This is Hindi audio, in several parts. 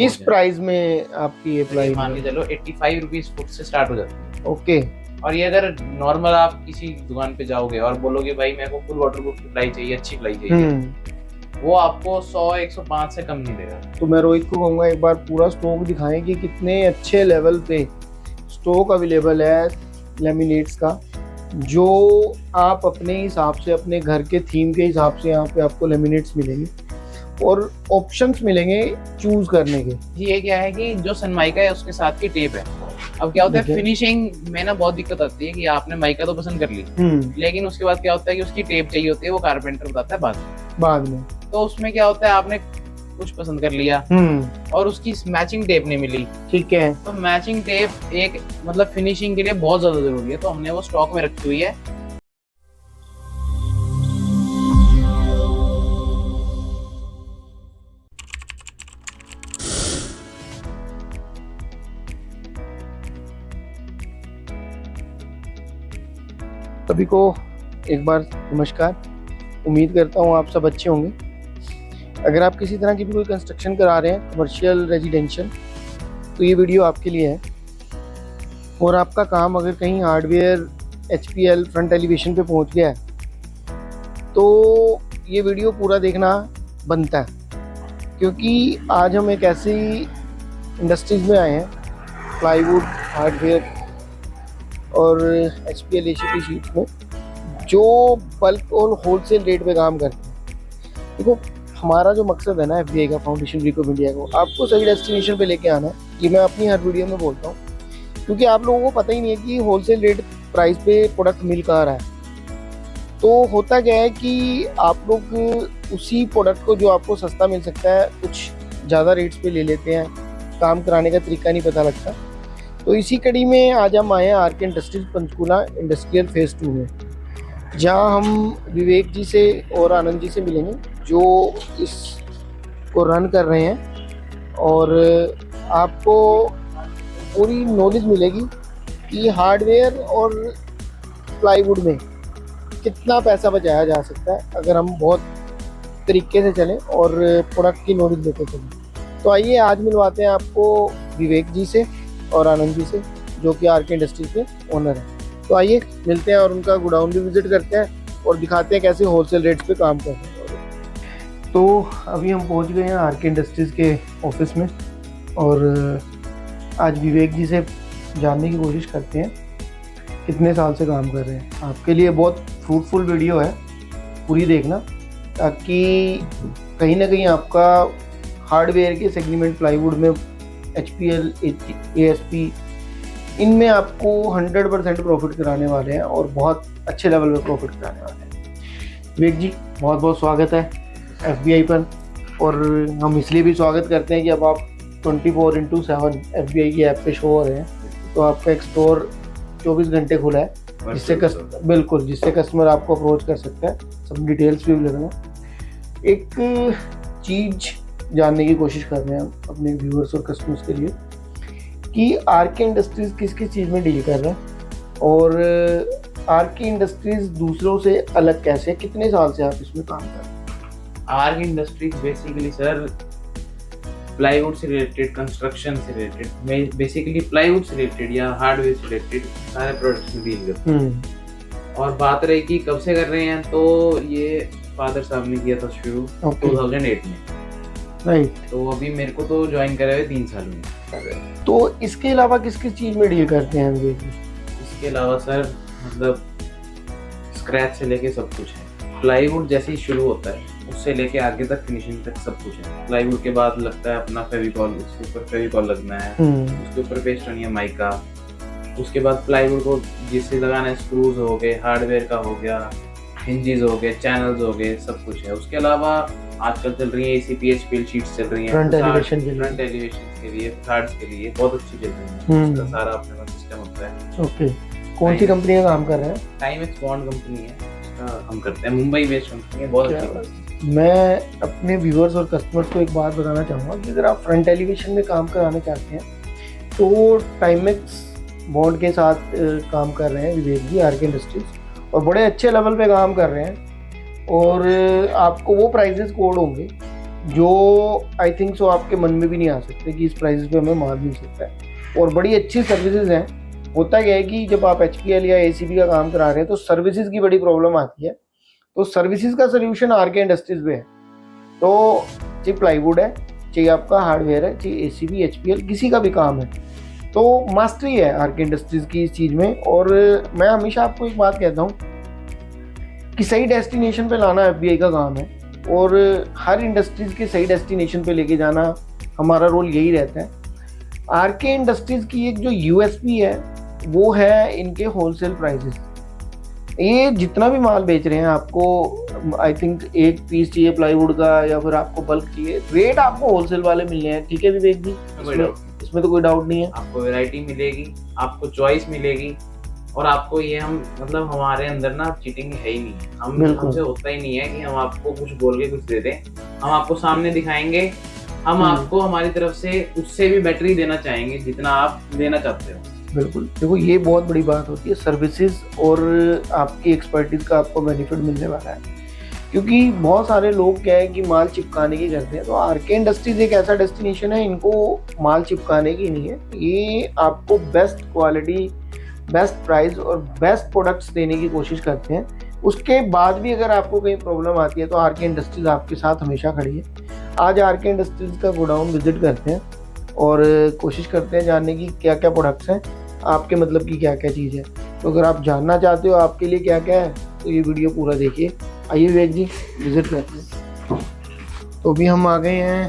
किस प्राइस में आपकी ये ये प्लाई मान के चलो 85 रुपीज फुट से स्टार्ट हो जाती है। ओके। और ये अगर नॉर्मल आप किसी दुकान पे जाओगे और बोलोगे भाई मेरे को फुल वाटरप्रूफ की प्लाई चाहिए, अच्छी प्लाई चाहिए, वो आपको 100-105 से कम नहीं देगा। तो मैं रोहित को कहूँगा एक बार पूरा स्टॉक दिखाएं कि कितने अच्छे लेवल पे स्टॉक अवेलेबल है लेमिनेट्स का, जो आप अपने हिसाब से अपने घर के थीम के हिसाब से यहाँ पे आपको लेमिनेट्स मिलेंगे और ऑप्शंस मिलेंगे चूज करने के। ये क्या है कि जो सनमाइका है उसके साथ की टेप है। अब क्या होता है फिनिशिंग में ना बहुत दिक्कत आती है कि आपने माइका तो पसंद कर ली, लेकिन उसके बाद क्या होता है कि उसकी टेप चाहिए होती है, वो कारपेंटर बताता है बाद में। तो उसमें क्या होता है आपने कुछ पसंद कर लिया और उसकी मैचिंग टेप नहीं मिली, ठीक है, तो मैचिंग टेप एक मतलब फिनिशिंग के लिए बहुत ज्यादा जरूरी है, तो हमने वो स्टॉक में रखी हुई है। सभी को एक बार नमस्कार। उम्मीद करता हूँ आप सब अच्छे होंगे। अगर आप किसी तरह की भी कोई कंस्ट्रक्शन करा रहे हैं, कमर्शियल, रेजिडेंशियल, तो ये वीडियो आपके लिए है। और आपका काम अगर कहीं हार्डवेयर HPL फ्रंट एलिवेशन पे पहुंच गया है तो ये वीडियो पूरा देखना बनता है, क्योंकि आज हम एक ऐसी इंडस्ट्रीज़ में आए हैं, प्लाईवुड, हार्डवेयर और HPL ACP शीट में, जो बल्क और होलसेल रेट पे काम करते हैं। देखो, हमारा जो मकसद है ना FBI का, फाउंडेशन ब्रिक ऑफ इंडिया को, आपको सही डेस्टिनेशन पे लेके आना है। ये मैं अपनी हर वीडियो में बोलता हूँ, क्योंकि आप लोगों को पता ही नहीं है कि होलसेल रेट प्राइस पे प्रोडक्ट मिल कहाँ रहा है। तो होता क्या है कि आप लोग उसी प्रोडक्ट को जो आपको सस्ता मिल सकता है कुछ ज़्यादा रेट्स पे ले लेते हैं, काम कराने का तरीका नहीं पता लगता। तो इसी कड़ी में आज हम आए हैं RK industries Panchkula industrial phase 2 में, जहां हम विवेक जी से और आनंद जी से मिलेंगे, जो इस को रन कर रहे हैं। और आपको पूरी नॉलेज मिलेगी कि हार्डवेयर और प्लाईवुड में कितना पैसा बचाया जा सकता है अगर हम बहुत तरीके से चलें और प्रोडक्ट की नॉलेज लेते चलें। तो आइए आज मिलवाते हैं आपको विवेक जी से और आनंद जी से, जो कि RK इंडस्ट्रीज के ओनर हैं। तो आइए मिलते हैं और उनका गोडाउन भी विजिट करते हैं और दिखाते हैं कैसे होलसेल रेट्स पे काम कर रहे हैं। तो अभी हम पहुंच गए हैं RK इंडस्ट्रीज के ऑफिस में और आज विवेक जी से जानने की कोशिश करते हैं कितने साल से काम कर रहे हैं। आपके लिए बहुत फ्रूटफुल वीडियो है, पूरी देखना, ताकि कहीं ना कहीं आपका हार्डवेयर के सेगमेंट प्लाईवुड में HPL ASP इनमें आपको 100% प्रॉफिट कराने वाले हैं और बहुत अच्छे लेवल पे प्रॉफिट कराने वाले हैं। विवेक जी, बहुत बहुत स्वागत है FBI पर। और हम इसलिए भी स्वागत करते हैं कि अब आप 24/7 FBI की ऐप पे शो हो रहे हैं, तो आपका एक स्टोर 24 घंटे खुला है, जिससे बिल्कुल जिससे कस्टमर आपको अप्रोच कर सकता है। सब डिटेल्स भी अवेलेबल है। एक चीज़ जानने की कोशिश कर रहे हैं हम अपने व्यूअर्स और कस्टमर्स के लिए कि RK इंडस्ट्रीज़ किस किस चीज़ में डील कर रहे हैं और RK इंडस्ट्रीज़ दूसरों से अलग कैसे, कितने साल से आप इसमें काम कर रहे हैं? RK industries basically sir plywood से रिलेटेड, कंस्ट्रक्शन से रिलेटेड, बेसिकली प्लाईवुड से रिलेटेड या हार्डवेयर से रिलेटेड सारे प्रोडक्ट्स में डील करते हैं। और बात रही कि कब से कर रहे हैं, तो ये फादर साहब ने किया था शुरू 2008 में, राइट। तो अभी मेरे को तो ज्वाइन करे हुए 3 साल में। तो इसके अलावा किस किस चीज़ में डील करते हैं विवेक जी? इसके अलावा सर मतलब स्क्रैच से लेके सब कुछ है। प्लाईवुड जैसे ही शुरू होता है उससे लेके आगे तक फिनिशिंग तक सब कुछ है। प्लाईवुड के बाद लगता है अपना फेविकॉल, उसके ऊपर फेविकॉल लगना है, उसके ऊपर पेस्ट होनी है माइका, उसके बाद प्लाईवुड को जिससे लगाना है स्क्रूज हो गए, हार्डवेयर का हो गया, हिंजेस हो गए, चैनल्स हो गए, सब कुछ है। उसके अलावा आजकल चल रही है ACP HPL शीट्स चल रही हैं फ्रंट एलिवेशन के लिए, थर्ड्स के लिए बहुत अच्छी चल रही है। उसका सारा अपने पास सिस्टम होता है। ओके, कौन सी कंपनी का काम कर रहे हैं? टाइमेक्स बॉन्ड कंपनी है, उसका हम करते हैं, मुंबई बेस्ड कंपनी है, बहुत अच्छी। मैं अपने व्यूअर्स और कस्टमर्स को एक बात बताना चाहूँगा कि अगर आप फ्रंट एलिवेशन में काम कराना चाहते हैं तो टाइमेक्स बॉन्ड के साथ काम कर रहे हैं विवेक जी, RK इंडस्ट्रीज, और बड़े अच्छे लेवल पे काम कर रहे हैं। और आपको वो प्राइजेस कोड होंगे जो आई थिंक सो आपके मन में भी नहीं आ सकते कि इस प्राइस पे हमें माल मिल सकता है। और बड़ी अच्छी सर्विसेज हैं। होता क्या है कि जब आप HPL या ACB का काम करा रहे हैं तो सर्विसेज की बड़ी प्रॉब्लम आती है, तो सर्विसेज का सोल्यूशन आरके इंडस्ट्रीज में है। तो चाहे प्लाईवुड है, चाहे आपका हार्डवेयर है, चाहे ACB HPL किसी का भी काम है, तो मास्टरी है आरके इंडस्ट्रीज की इस चीज़ में। और मैं हमेशा आपको एक बात कहता हूँ कि सही डेस्टिनेशन पे लाना FBI का काम है, और हर इंडस्ट्रीज के सही डेस्टिनेशन पे लेके जाना हमारा रोल यही रहता है। आरके इंडस्ट्रीज की एक जो USP है वो है इनके होलसेल प्राइसेस। ये जितना भी माल बेच रहे हैं आपको, आई थिंक एक पीस चाहिए प्लाईवुड का या फिर आपको बल्क चाहिए, रेट आपको होलसेल वाले मिलने हैं। ठीक है विवेक जी, इसमें तो कोई डाउट नहीं है। आपको वैरायटी मिलेगी, आपको चॉइस मिलेगी, और आपको ये हम मतलब हमारे अंदर ना चीटिंग है ही नहीं, हमसे होता ही नहीं है कि हम आपको कुछ बोल के कुछ दे दें। हम आपको सामने दिखाएंगे, हम आपको हमारी तरफ से उससे भी बेटर देना चाहेंगे जितना आप देना चाहते हो। बिल्कुल, देखो ये बहुत बड़ी बात होती है, सर्विसेज और आपकी एक्सपर्टीज का आपको बेनिफिट मिलने वाला है। क्योंकि बहुत सारे लोग क्या है कि माल चिपकाने की करते हैं, तो आरके इंडस्ट्रीज एक ऐसा डेस्टिनेशन है, इनको माल चिपकाने की नहीं है, ये आपको बेस्ट क्वालिटी, बेस्ट प्राइस और बेस्ट प्रोडक्ट्स देने की कोशिश करते हैं। उसके बाद भी अगर आपको कहीं प्रॉब्लम आती है तो आरके इंडस्ट्रीज आपके साथ हमेशा खड़ी है। आज आरके इंडस्ट्रीज का गोडाउन विजिट करते हैं और कोशिश करते हैं जानने की क्या क्या प्रोडक्ट्स हैं, आपके मतलब की क्या क्या चीज़ है। तो अगर आप जानना चाहते हो आपके लिए क्या क्या है तो ये वीडियो पूरा देखिए। आइए विवेक जी विजिट करते हैं। तो अभी हम आ गए हैं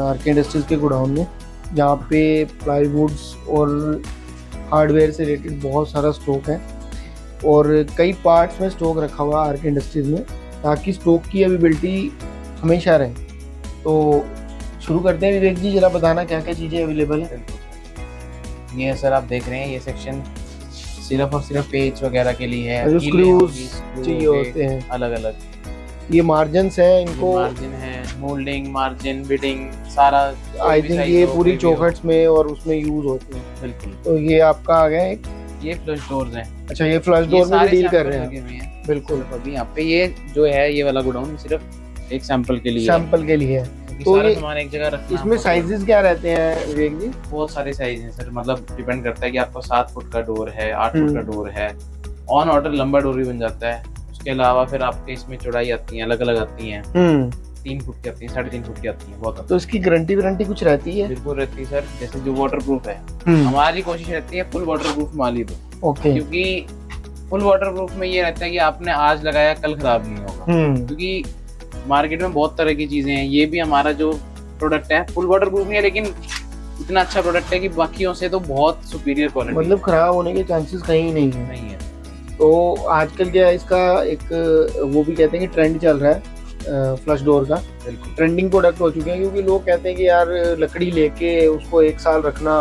आरके इंडस्ट्रीज के गोडाउन में, जहाँ पे प्लाईवुड्स और हार्डवेयर से रिलेटेड बहुत सारा स्टॉक है और कई पार्ट्स में स्टॉक रखा हुआ है आरके इंडस्ट्रीज में, ताकि स्टॉक की अवेलेबिलिटी हमेशा रहे। तो शुरू करते हैं विवेक जी, जरा बताना क्या क्या चीज़ें अवेलेबल है। ये सर आप देख रहे हैं, ये सेक्शन सिर्फ और सिर्फ पेच वगैरह के लिए है, जो स्क्रूज चाहिए होते हैं अलग अलग। ये मार्जिन्स हैं, इनको मार्जिन है, मोल्डिंग, मार्जिन, बिडिंग, सारा आई थिंक ये पूरी चौखट्स में और उसमें यूज होते हैं। बिल्कुल। तो ये आपका आ गया एक, ये फ्लश डोर्स हैं। अच्छा ये फ्लश डोर में डील कर रहे हैं। बिल्कुल, अभी यहाँ पे ये जो है ये वाला गोडाउन सिर्फ एक सैंपल के लिए, सैंपल के लिए है। तो ये सामान एक जगह रखना। इसमें साइजेस क्या रहते हैं विवेक जी? बहुत सारे साइज हैं सर, मतलब डिपेंड करता है कि आपको 7 फुट का डोर है, 8 फुट का डोर है, ऑन ऑर्डर लंबा डोर भी बन जाता है। उसके अलावा फिर आपके इसमें चौड़ाई आती है, अलग अलग आती हैं, 3 फुट की आती है, 3.5 फुट की आती है, बहुत। तो इसकी गारंटी कुछ रहती है? बिल्कुल रहती है सर, जैसे जो वाटरप्रूफ है, हमारी कोशिश रहती है फुल वाटरप्रूफ माल ही दो। ओके। क्योंकि फुल वाटरप्रूफ में ये रहता है कि आपने आज लगाया कल खराब नहीं होगा। क्योंकि मार्केट में बहुत तरह की चीजें हैं, ये भी हमारा जो प्रोडक्ट है फुल वाटरप्रूफ नहीं है, लेकिन इतना अच्छा प्रोडक्ट है कि बाकियों से तो बहुत सुपीरियर क्वालिटी, मतलब खराब होने के चांसेस कहीं नहीं है। तो आजकल क्या है, इसका एक वो भी कहते हैं कि ट्रेंड चल रहा है फ्लश डोर का, ट्रेंडिंग प्रोडक्ट हो चुके हैं। क्योंकि लोग कहते हैं कि यार लकड़ी लेके उसको 1 साल रखना,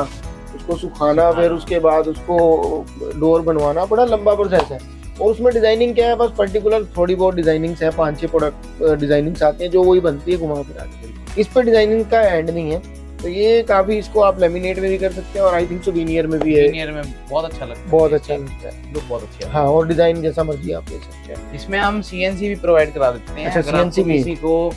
उसको सुखाना, फिर उसके बाद उसको डोर बनवाना बड़ा लंबा प्रोसेस है। और उसमें डिजाइनिंग क्या है, बस पर्टिकुलर थोड़ी बहुत डिजाइनिंग्स है, 5-6 प्रोडक्ट डिजाइनिंग्स आती हैं जो वही बनती है घुमा फिरा के। इस पर डिजाइनिंग का एंड नहीं है। तो ये काफी, इसको आप लेमिनेट में भी कर सकते हैं और आई थिंक सो विनियर में भी है। विनियर में बहुत अच्छा लगता है, बहुत अच्छा लगता है, लुक बहुत अच्छा है। हाँ, और डिजाइन जैसा मर्जी आप ले सकते हैं। इसमें हम CNC भी प्रोवाइड करा देते हैं। अच्छा, अगर CNC भी किसी को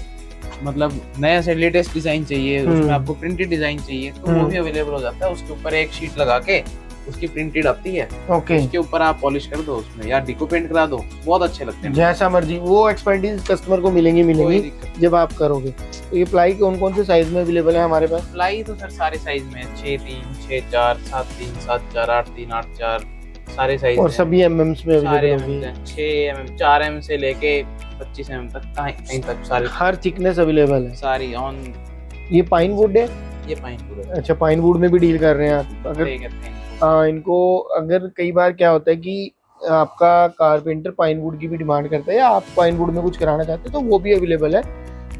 मतलब नया से लेटेस्ट डिजाइन चाहिए, उसमें आपको प्रिंटेड डिजाइन चाहिए, तो वो भी अवेलेबल हो जाता है। उसके ऊपर एक शीट लगा के उसकी प्रिंटेड आती है, ओके, उसके ऊपर आप पॉलिश कर दो उसमें, या डिको पेंट करा दो, बहुत अच्छे लगते हैं। जैसा मर्जी, वो एक्सपर्टीज कस्टमर को मिलेंगी जब आप करोगे। तो ये प्लाई कौन कौन से साइज में अवेलेबल है हमारे पास? प्लाई तो सर सारे साइज में, 6-3, 6-4, 7-3, 7-4, 8-3, 8-4, सारे साइज और सभी एमएम्स में अवेलेबल होंगे। 6 mm, 4 mm से लेके 25 mm तक, कहीं तक सारे, हर थिकनेस अवेलेबल है सारी ऑन। ये पाइन वुड है? ये पाइन वुड है। अच्छा, पाइन वुड में भी डील कर रहे हैं आप? अगर हाँ, इनको अगर कई बार क्या होता है कि आपका कारपेंटर पाइन वुड की भी डिमांड करता है, या आप पाइन वुड में कुछ कराना चाहते हैं, तो वो भी अवेलेबल है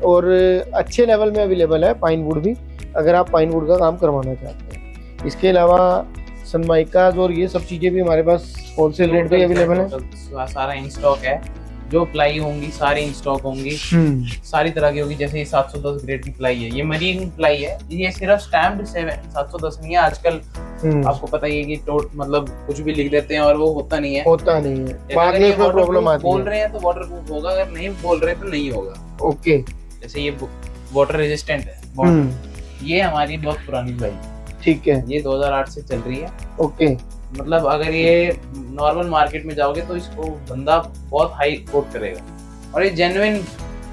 और अच्छे लेवल में अवेलेबल है पाइन वुड भी, अगर आप पाइन वुड का काम करवाना चाहते हैं। इसके अलावा सनमाइकाज और ये सब चीज़ें भी हमारे पास होलसेल रेट पे अवेलेबल है। सारा इन स्टॉक है, जो प्लाई होंगी सारी इन स्टॉक होंगी, सारी तरह की होगी। जैसे ये 710 ग्रेड की प्लाई है, ये मरीन प्लाई है, ये सिर्फ स्टैम्प्ड 710 नहीं है। आजकल आपको पता ही है कि मतलब कुछ भी लिख देते हैं और वो होता नहीं है। बाद में इसमें प्रॉब्लम आती है। बोल रहे हैं तो वाटरप्रूफ होगा, अगर नहीं बोल रहे तो नहीं होगा। ओके। जैसे ये वाटर रेजिस्टेंट है बहुत। ये हमारी बहुत पुरानी बाइक, ठीक है, ये 2008 से चल रही है। ओके। मतलब अगर ये नॉर्मल मार्केट में जाओगे तो इसको बंदा बहुत हाई कोट करेगा, और ये जेन्युइन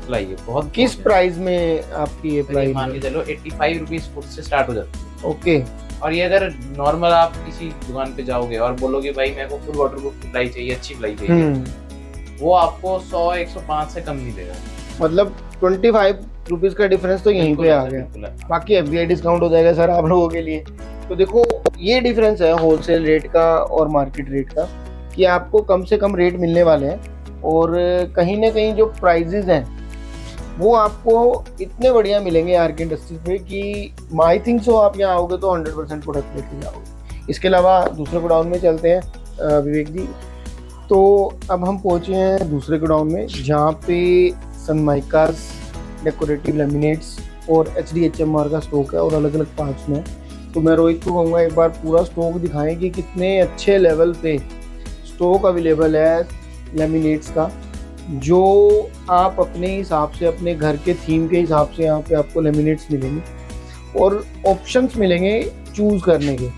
प्लाई है बहुत। किस प्राइस में आपकी ये प्राइस? मान के चलो 85 रुपीज फुट से स्टार्ट हो जाती है। ओके। और ये अगर नॉर्मल आप किसी दुकान पे जाओगे और बोलोगे भाई मेरे को फुल वाटरप्रूफ प्लाई चाहिए, अच्छी प्लाई चाहिए, वो आपको 100-105 से कम नहीं देगा। मतलब 25 रुपीज का डिफरेंस तो यहीं पे आ गया। बाकी एफबीआई डिस्काउंट हो जाएगा सर आप लोगों के लिए। तो देखो ये डिफरेंस है होलसेल रेट का और मार्केट रेट का, कि आपको कम से कम रेट मिलने वाले हैं, और कहीं ना कहीं जो प्राइजेज हैं वो आपको इतने बढ़िया मिलेंगे आरके इंडस्ट्रीज पे कि आई थिंक सो आप यहाँ आओगे तो 100% प्रोडक्ट लेके जाओगे। इसके अलावा दूसरे गोडाउन में चलते हैं विवेक जी। तो अब हम पहुँचे हैं दूसरे गोडाउन में जहाँ पे सनमाइकास, डेकोरेटिव लेमिनेट्स और HDHMR का स्टॉक है और अलग अलग पार्ट्स में। तो मैं रोहित को कहूँगा एक बार पूरा स्टॉक दिखाएं कि कितने अच्छे लेवल पे स्टॉक अवेलेबल है लेमिनेट्स का, जो आप अपने हिसाब से अपने घर के थीम के हिसाब से यहाँ पे आपको लेमिनेट्स मिलेंगे और ऑप्शंस मिलेंगे चूज़ करने के।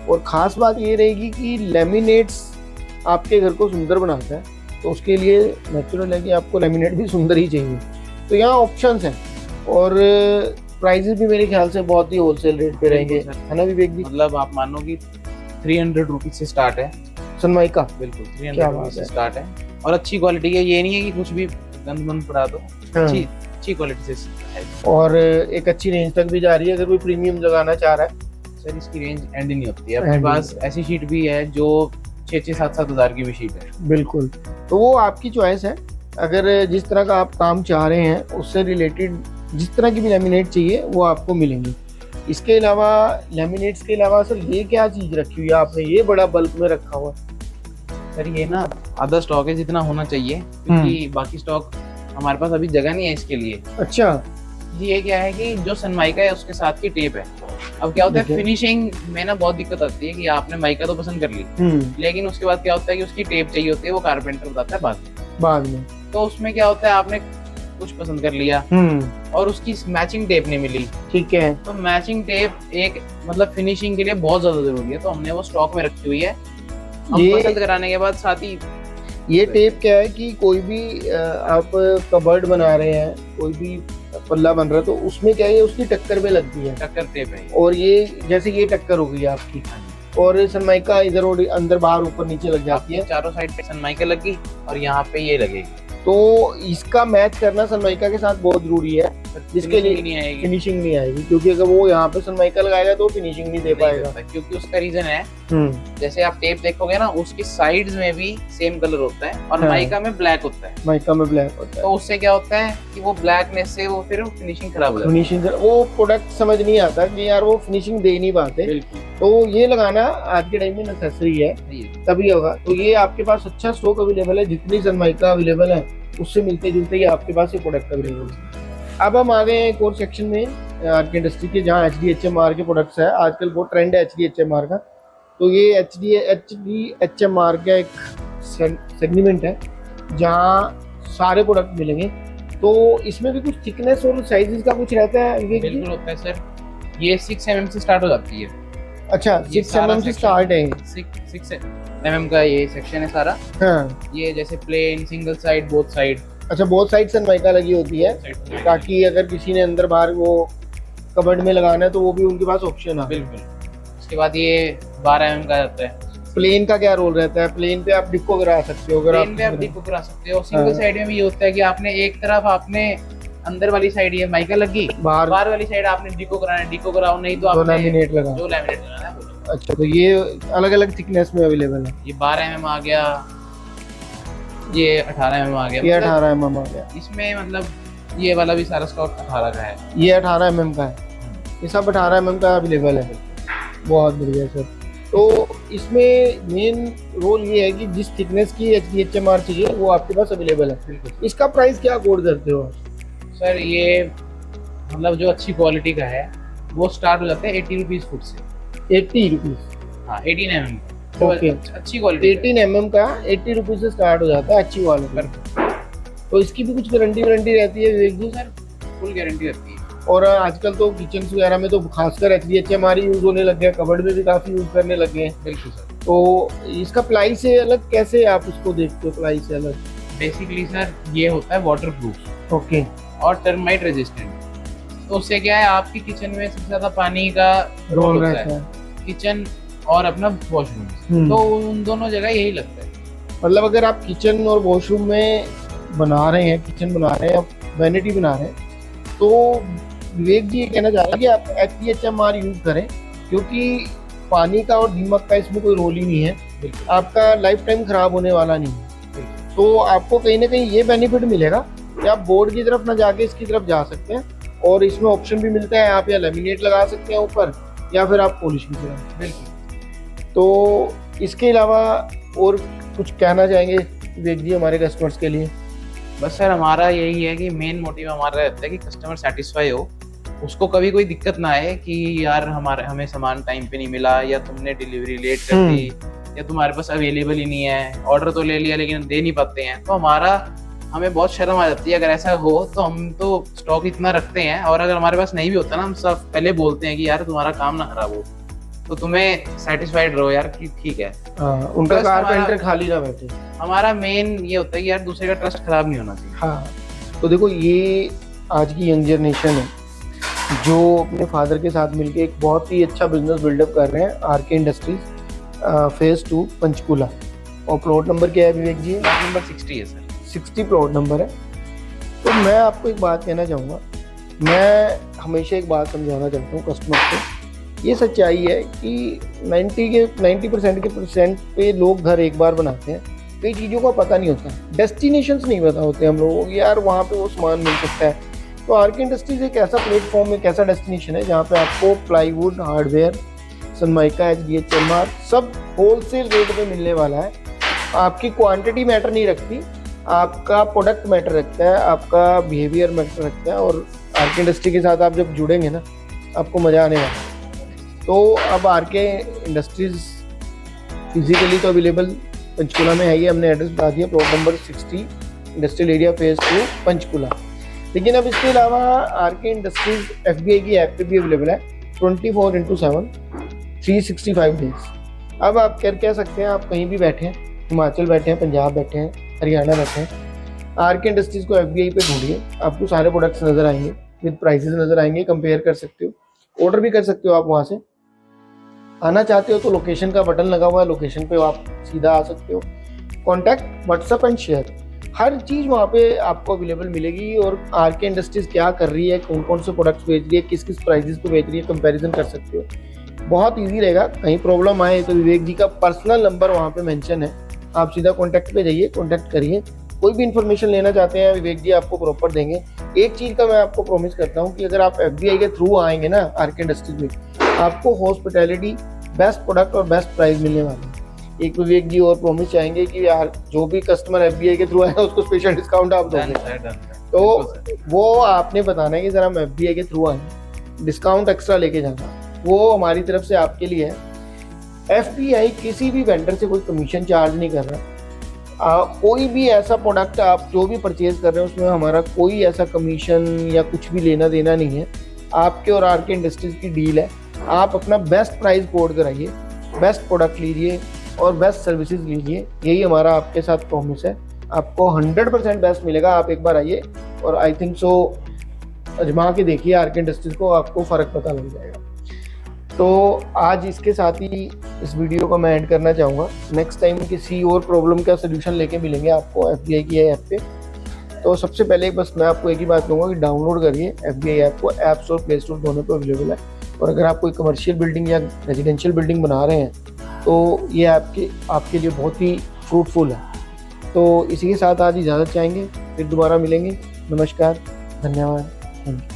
और ख़ास बात ये रहेगी कि लेमिनेट्स आपके घर को सुंदर बनाता है, तो उसके लिए नेचुरल है कि आपको लेमिनेट भी सुंदर ही चाहिए। तो यहाँ ऑप्शंस हैं और प्राइजेस भी मेरे ख्याल से बहुत ही होलसेल रेट पे रहेंगे, है ना विवेक जी? मतलब आप मानो कि 300 रुपीज से स्टार्ट है सनमाइका। बिल्कुल 300 रुपीज से स्टार्ट है और अच्छी क्वालिटी है। ये नहीं है कि कुछ भी गंद मंद पड़ा दो, अच्छी क्वालिटी से है और एक अच्छी रेंज तक भी जा रही है। अगर कोई प्रीमियम लगाना चाह रहा है सर, इसकी रेंज एंड नहीं होती है। अपने पास ऐसी शीट भी है जो 6-7 हज़ार की भी शीट है। बिल्कुल, तो वो आपकी चॉइस है। अगर जिस तरह का आप काम चाह रहे हैं उससे रिलेटेड जिस तरह की भी लेमिनेट चाहिए वो आपको मिलेंगे। इसके अलावा लेमिनेट्स के अलावा सर ये क्या चीज़ रखी हुई है आपने? ये बड़ा बल्क में रखा हुआ है सर। ये ना आधा स्टॉक है जितना होना चाहिए, क्योंकि बाकी स्टॉक हमारे पास अभी जगह नहीं है इसके लिए। अच्छा। ये क्या है कि जो सनमाइका है उसके साथ की टेप है। अब क्या होता है फिनिशिंग में ना बहुत दिक्कत आती है कि आपने माइका तो पसंद कर ली, लेकिन उसके बाद क्या होता है कि उसकी टेप चाहिए होती है, वो कारपेंटर बताता है बाद में। तो उसमें क्या होता है आपने कुछ पसंद कर लिया और उसकी मैचिंग टेप नहीं मिली, ठीक है, तो मैचिंग टेप एक मतलब फिनिशिंग के लिए बहुत ज्यादा जरूरी है। तो हमने वो स्टॉक में रखी हुई है। हम पसंद कराने के बाद साथ ही ये टेप क्या है कि कोई भी आप कबर्ड बना रहे हैं, कोई भी पल्ला बन रहा है, तो उसमें क्या है उसकी टक्कर पे लगती है, टक्कर टेप है। और ये जैसे ये टक्कर हो गई आपकी, और सनमाइका इधर अंदर बाहर ऊपर नीचे लग जाती है। चारों साइड पे सनमाइका लगी और यहाँ पे ये लगेगी, तो इसका मैच करना सनमाइका के साथ बहुत जरूरी है, जिसके लिए फिनिशिंग नहीं आएगी, क्योंकि अगर वो यहाँ पे सनमाइका लगाएगा तो फिनिशिंग नहीं दे पाएगा। क्योंकि उसका रीजन है जैसे आप टेप देखोगे ना उसकी साइड्स में भी सेम कलर होता है और माइका में ब्लैक होता है। माइका में ब्लैक होता है, तो उससे क्या होता है कि वो ब्लैकनेस से वो फिर फिनिशिंग खराब हो जाती है। फिनिशिंग वो प्रोडक्ट समझ नहीं आता कि यार वो फिनिशिंग दे नहीं पाते, तो ये लगाना आज के टाइम में नेसेसरी है, तभी होगा। तो ये आपके पास अच्छा स्टॉक अवेलेबल है, जितनी सनमाइका अवेलेबल है उससे मिलते जुलते ही आपके पास ये प्रोडक्ट अवेलेबल है। अब हम आ गए हैं एक और सेक्शन में आरके इंडस्ट्री के, जहाँ HDHMR के प्रोडक्ट्स है। आजकल बहुत ट्रेंड है HDHMR का, तो ये HDHMR का एक सेगमेंट है जहाँ सारे प्रोडक्ट मिलेंगे। तो इसमें भी कुछ थिकनेस और साइजेस का कुछ रहता है? बिल्कुल होता है सर। ये 6 mm से स्टार्ट हो जाती है। अच्छा, 6 mm से स्टार्ट है। 6 mm का ये सेक्शन है सारा। हाँ, ये जैसे plain, single side, both side. अच्छा, बोथ साइड सनमाइका लगी होती है, ताकि अगर किसी ने अंदर बाहर वो कबर्ड में लगाना है तो वो भी उनके पास ऑप्शन है। बिल्कुल। उसके बाद ये 12 mm का आता है। प्लेन का क्या रोल रहता है? प्लेन पे आप डिको करा सकते हो, अगर आप डिको करा सकते हो। सिंगल साइड में भी ये होता है कि आपने एक तरफ आपने अंदर वाली साइड ये माइका लगी, बाहर वाली साइड आपने डिको कराना है, डिको कराओ, नहीं तो आपने लैमिनेट लगा, जो लैमिनेट लगाना है। अच्छा, तो ये अलग अलग थिकनेस में अवेलेबल है। ये 12 mm आ गया, ये 18 mm आ गया, ये 18 mm आ गया। इसमें मतलब ये वाला भी सारा स्टॉक 18 का है, ये 18 mm का है, ये सब 18 mm का अवेलेबल है। बहुत बढ़िया सर। तो इसमें मेन रोल ये है कि जिस थिकनेस की HDHMR चाहिए वो आपके पास अवेलेबल है। इसका प्राइस क्या कोड करते हो सर? ये मतलब जो अच्छी क्वालिटी का है वो स्टार्ट हो जाता है 80 रुपीज फुट से। 80 रुपीज? हाँ, 18 mm। ओके, अच्छी क्वालिटी 18 mm का 80 रुपीज से स्टार्ट हो जाता है, अच्छी क्वालिटी। तो इसकी भी कुछ गारंटी वारंटी रहती है विवेक जी? सर फुल गारंटी रहती है। और आजकल तो किचन वगैरह में तो खासकर HDHMR यूज होने लग गया, कबर्ड में भी काफी यूज करने लग गए हैं। बिल्कुल सर। तो इसका प्लाई से अलग कैसे आप उसको देखते हो, प्लाई से अलग? बेसिकली सर ये होता है वाटर प्रूफ ओके। और टर्माइट रेजिस्टेंट। तो उससे क्या है, आपकी किचन में सबसे ज्यादा पानी का रोल होता रहता है। किचन और अपना वॉशरूम, तो उन दोनों जगह यही लगता है। मतलब अगर आप किचन और वॉशरूम में बना रहे हैं, किचन बना रहे हैं, वैनिटी बना रहे हैं, तो विवेक जी ये कहना चाह रहे हैं कि आप HDHMR यूज करें, क्योंकि पानी का और दीमक का इसमें कोई रोल ही नहीं है, आपका लाइफ टाइम खराब होने वाला नहीं है। तो आपको कहीं ना कहीं ये बेनिफिट मिलेगा कि आप बोर्ड की तरफ ना जाके इसकी तरफ जा सकते हैं, और इसमें ऑप्शन भी मिलता है, आप या लेमिनेट लगा सकते हैं ऊपर, या फिर आप पॉलिश भी करा सकते हैं। तो इसके अलावा और कुछ कहना चाहेंगे विवेक जी हमारे कस्टमर्स के लिए? बस सर हमारा यही है कि मेन मोटिव हमारा रहता है कि कस्टमर सेटिस्फाई हो, उसको कभी कोई दिक्कत ना आए कि यार हमें सामान टाइम पे नहीं मिला, या तुमने डिलीवरी लेट कर दी, या तुम्हारे पास अवेलेबल ही नहीं है, ऑर्डर तो ले लिया लेकिन दे नहीं पाते हैं। तो हमें बहुत शर्म आ जाती है अगर ऐसा हो। तो हम तो स्टॉक इतना रखते हैं, और अगर हमारे पास नहीं भी होता ना, हम सब पहले बोलते हैं कि यार तुम्हारा काम ना खराब हो, तो तुम्हें सेटिस्फाइड रहो यार कि ठीक है। उनका कारपेंटर खाली ना बैठे। हमारा मेन ये होता है कि यार दूसरे का ट्रस्ट खराब नहीं होना चाहिए। हाँ, तो देखो ये आज की यंग जनरेशन है जो अपने फादर के साथ मिलके एक बहुत ही अच्छा बिजनेस बिल्डअप कर रहे हैं, आरके इंडस्ट्रीज फेज 2 पंचकूला। और प्लॉट नंबर क्या है विवेक जी? प्लॉट नंबर 60 है सर। 60 प्लॉट नंबर है। तो मैं आपको एक बात कहना चाहूँगा, मैं हमेशा एक बात समझाना चाहता हूँ कस्टमर को। ये सच्चाई है कि 90% के पे लोग घर एक बार बनाते हैं, कई चीज़ों का पता नहीं होता, डेस्टिनेशंस नहीं पता होते हम लोगों को, यार वहाँ पे वो सामान मिल सकता है। तो आरके इंडस्ट्रीज एक ऐसा प्लेटफॉर्म, एक ऐसा डेस्टिनेशन है जहाँ पे आपको प्लाईवुड, हार्डवेयर, सनमाइका, HDHMR सब होलसेल रेट पे मिलने वाला है। आपकी क्वांटिटी मैटर नहीं रखती, आपका प्रोडक्ट मैटर रखता है, आपका बिहेवियर मैटर रखता है। और आरके इंडस्ट्री के साथ आप जब जुड़ेंगे ना, आपको मज़ा आने वाला है। तो अब आरके इंडस्ट्रीज फिजिकली तो अवेलेबल पंचकूला में है, ये हमने एड्रेस बता दिया, plot number 60 industrial area phase 2 Panchkula. लेकिन अब इसके अलावा आरके इंडस्ट्रीज FBI की ऐप पे भी अवेलेबल है 24/7 365 डेज। अब आप कह सकते हैं आप कहीं भी बैठे हैं, हिमाचल बैठे हैं, पंजाब बैठे हैं, हरियाणा बैठे हैं, आरके इंडस्ट्रीज को FBI पे ढूंढिए, आपको सारे प्रोडक्ट्स नज़र आएंगे, विद प्राइसेस नज़र आएंगे, कंपेयर कर सकते हो, ऑर्डर भी कर सकते हो। आप वहाँ से आना चाहते हो तो लोकेशन का बटन लगा हुआ है, लोकेशन पे आप सीधा आ सकते हो। कॉन्टैक्ट, व्हाट्सअप एंड शेयर, हर चीज़ वहाँ पे आपको अवेलेबल मिलेगी। और आरके इंडस्ट्रीज क्या कर रही है, कौन कौन से प्रोडक्ट्स बेच रही है, किस किस प्राइसेस पे बेच रही है, कंपैरिजन कर सकते हो। बहुत इजी रहेगा। कहीं प्रॉब्लम आए तो विवेक जी का पर्सनल नंबर वहाँ पे मेंशन है, आप सीधा कॉन्टैक्ट पे जाइए, कॉन्टैक्ट करिए। कोई भी इन्फॉर्मेशन लेना चाहते हैं विवेक जी आपको प्रॉपर देंगे। एक चीज़ का मैं आपको प्रॉमिस करता हूँ कि अगर आप FBI के थ्रू आएंगे ना आरके इंडस्ट्रीज में, आपको हॉस्पिटैलिटी, बेस्ट प्रोडक्ट और बेस्ट प्राइस मिलने वाला है। एक विवेक जी और प्रॉमिस चाहेंगे कि यार जो भी कस्टमर FBI के थ्रू आएगा उसको स्पेशल डिस्काउंट आप दोगे। तो वो आपने बताना है कि सर हम FBI के थ्रू आए, डिस्काउंट एक्स्ट्रा लेके जाना, वो हमारी तरफ से आपके लिए है। FBI किसी भी वेंडर से कोई कमीशन चार्ज नहीं कर रहा। कोई भी ऐसा प्रोडक्ट आप जो भी परचेज कर रहे हैं उसमें हमारा कोई ऐसा कमीशन या कुछ भी लेना देना नहीं है। आपके और आरके इंडस्ट्रीज की डील है, आप अपना बेस्ट प्राइस कोड कराइए, बेस्ट प्रोडक्ट लीजिए और बेस्ट सर्विसेज लीजिए। यही हमारा आपके साथ प्रॉमिस है। आपको 100% बेस्ट मिलेगा। आप एक बार आइए और आई थिंक सो अजमा के देखिए आरके इंडस्ट्रीज को, आपको फ़र्क पता लग जाएगा। तो आज इसके साथ ही इस वीडियो को मैं ऐड करना चाहूँगा। नेक्स्ट टाइम किसी और प्रॉब्लम का सोल्यूशन लेके मिलेंगे आपको FBI की ऐप पे। तो सबसे पहले बस मैं आपको एक ही बात कहूँगा कि डाउनलोड करिए FBI ऐप को, ऐप स्टोर, प्ले स्टोर दोनों पे अवेलेबल है। और अगर आप कोई कमर्शियल बिल्डिंग या रेजिडेंशियल बिल्डिंग बना रहे हैं तो ये आपके लिए बहुत ही फ्रूटफुल है। तो इसी के साथ आज इजाज़त चाहेंगे, फिर दोबारा मिलेंगे। नमस्कार, धन्यवाद।